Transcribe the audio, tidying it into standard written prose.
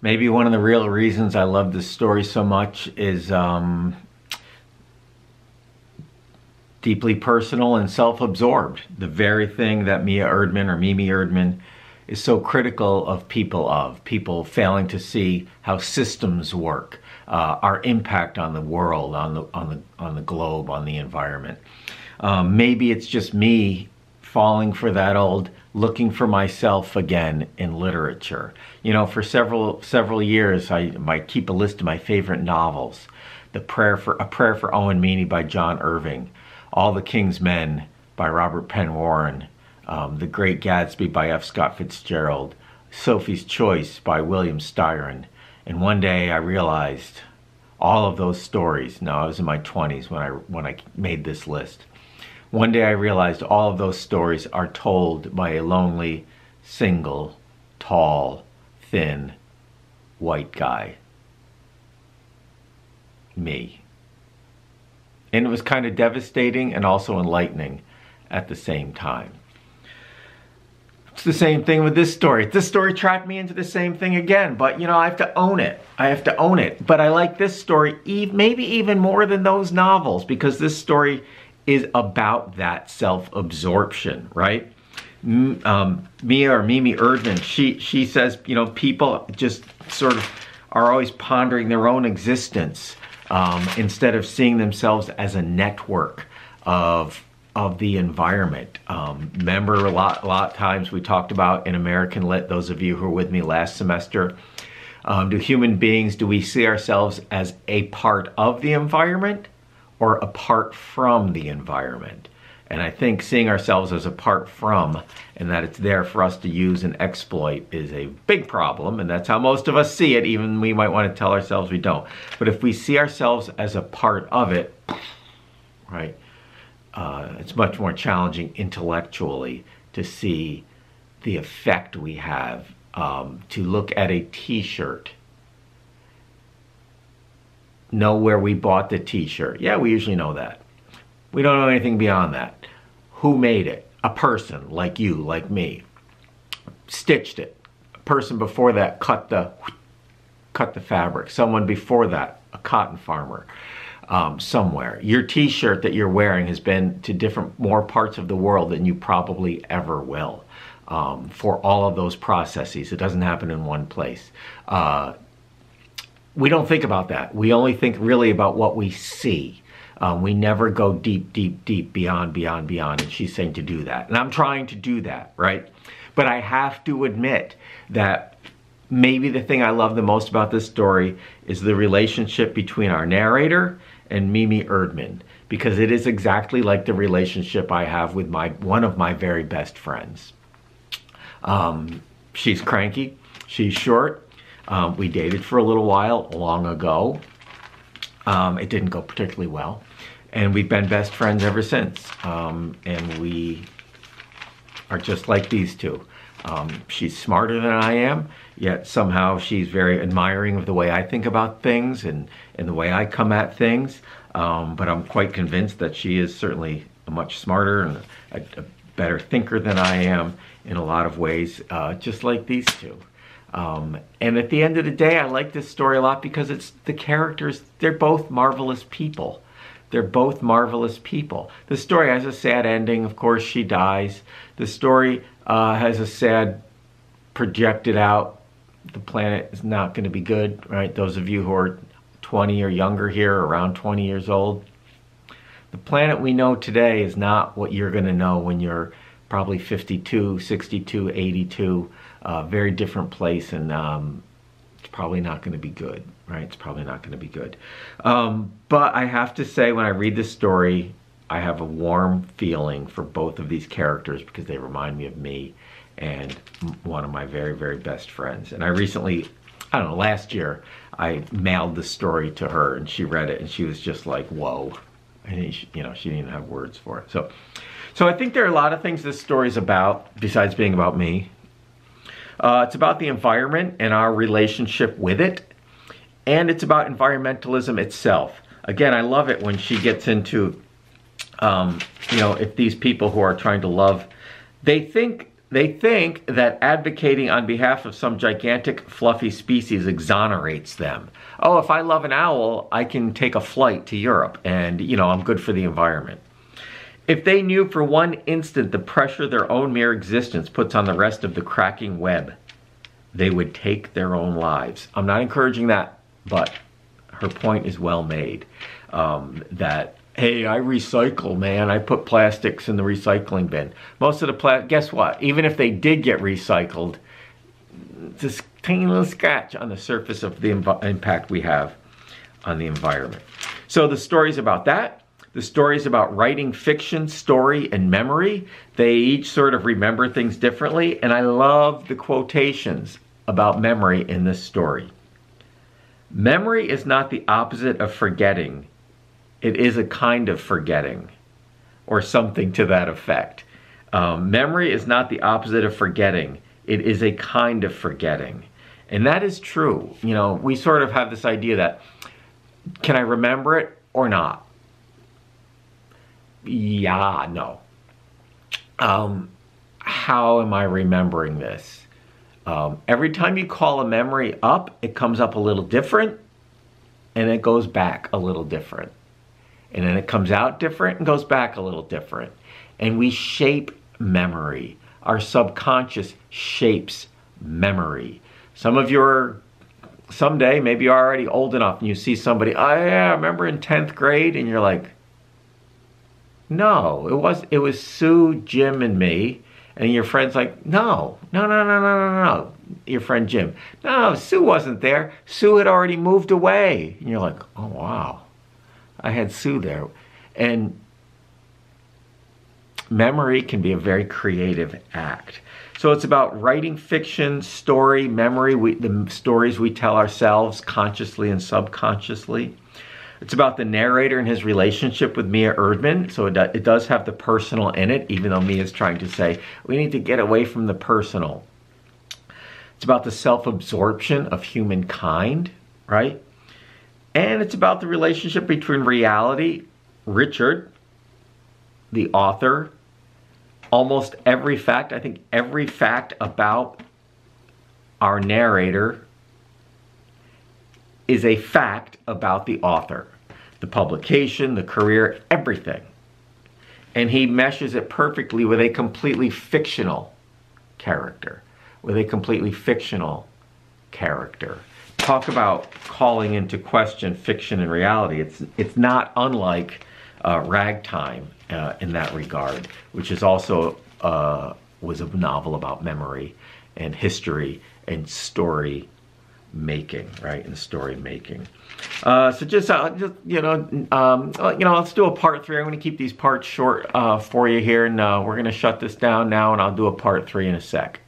Maybe one of the real reasons I love this story so much is deeply personal and self-absorbed. The very thing that Mia Erdman or Mimi Erdman is so critical of people failing to see how systems work, our impact on the world, on the globe, on the environment. Maybe it's just me falling for that old looking for myself again in literature. You know, for several years, I might keep a list of my favorite novels. A Prayer for Owen Meany by John Irving, All the King's Men by Robert Penn Warren, The Great Gatsby by F. Scott Fitzgerald, Sophie's Choice by William Styron. And one day I realized all of those stories, now I was in my 20s when I made this list. One day I realized all of those stories are told by a lonely, single, tall, thin, white guy. Me. And it was kind of devastating and also enlightening at the same time. It's the same thing with this story. This story tracked me into the same thing again, but you know, I have to own it. I have to own it. But I like this story maybe even more than those novels, because this story is about that self-absorption, right? Mia or Mimi Erdman, she says, you know, people just sort of are always pondering their own existence instead of seeing themselves as a network of the environment. Remember a lot of times we talked about in American Lit, those of you who were with me last semester, do human beings, do we see ourselves as a part of the environment or apart from the environment? And I think seeing ourselves as apart from, and that it's there for us to use and exploit, is a big problem. And that's how most of us see it, even we might want to tell ourselves we don't. But if we see ourselves as a part of it, right, it's much more challenging intellectually to see the effect we have. To look at a t-shirt, know where we bought the t-shirt. Yeah, we usually know that. We don't know anything beyond that. Who made it? A person like you, like me. Stitched it. A person before that cut the fabric. Someone before that, a cotton farmer. Somewhere. Your t-shirt that you're wearing has been to more parts of the world than you probably ever will. For all of those processes. It doesn't happen in one place. We don't think about that. We only think really about what we see. We never go deep, beyond. And she's saying to do that. And I'm trying to do that, right? But I have to admit that maybe the thing I love the most about this story is the relationship between our narrator and Mimi Erdman. Because it is exactly like the relationship I have with one of my very best friends. She's cranky. She's short. We dated for a little while long ago. It didn't go particularly well. And we've been best friends ever since. And we are just like these two. She's smarter than I am, yet somehow she's very admiring of the way I think about things and the way I come at things. But I'm quite convinced that she is certainly a much smarter and a better thinker than I am in a lot of ways, just like these two. And at the end of the day, I like this story a lot because it's the characters, they're both marvelous people. They're both marvelous people. The story has a sad ending. Of course, she dies. The story has a sad projected out. The planet is not going to be good, right? Those of you who are 20 or younger here, around 20 years old. The planet we know today is not what you're going to know when you're probably 52, 62, 82. Very different place, and it's probably not going to be good, right? It's probably not going to be good. But I have to say, when I read this story, I have a warm feeling for both of these characters because they remind me of me and one of my very, very best friends. And I recently, I don't know, last year, I mailed the story to her and she read it and she was just like, whoa. And you know, she didn't even have words for it. So I think there are a lot of things this story is about, besides being about me. It's about the environment and our relationship with it. And it's about environmentalism itself. Again, I love it when she gets into, you know, if these people who are trying to love, they think They think that advocating on behalf of some gigantic fluffy species exonerates them. Oh, if I love an owl, I can take a flight to Europe and, I'm good for the environment. If they knew for one instant the pressure their own mere existence puts on the rest of the cracking web, they would take their own lives. I'm not encouraging that, but her point is well made. That, hey, I recycle, man. I put plastics in the recycling bin. Most of the guess what? Even if they did get recycled, this tiny little scratch on the surface of the impact we have on the environment. So the story's about that. The story's about writing fiction, story, and memory. They each sort of remember things differently, and I love the quotations about memory in this story. Memory is not the opposite of forgetting. It is a kind of forgetting, or something to that effect. Memory is not the opposite of forgetting. It is a kind of forgetting. And that is true. We sort of have this idea that, can I remember it or not? Yeah, no. How am I remembering this? Every time you call a memory up, it comes up a little different, and it goes back a little different. And then it comes out different and goes back a little different. And we shape memory. Our subconscious shapes memory. Some of you are, someday, maybe you're already old enough and you see somebody, oh yeah, I remember in 10th grade, and you're like, no, it was Sue, Jim, and me. And your friend's like, no. Your friend Jim, no, Sue wasn't there. Sue had already moved away. And you're like, oh wow, I had Sue there. And memory can be a very creative act. So it's about writing fiction, story, memory, the stories we tell ourselves consciously and subconsciously. It's about the narrator and his relationship with Mia Erdman. So it does have the personal in it, even though Mia's trying to say, we need to get away from the personal. It's about the self-absorption of humankind, right? And it's about the relationship between reality, Richard, the author, almost every fact, I think every fact about our narrator is a fact about the author. The publication, the career, everything. And he meshes it perfectly with a completely fictional character. Talk about calling into question fiction and reality. It's not unlike Ragtime in that regard, which is also was a novel about memory and history and story making, right? And story making. So let's do a part 3. I'm going to keep these parts short for you here, and we're going to shut this down now, and I'll do a part 3 in a sec.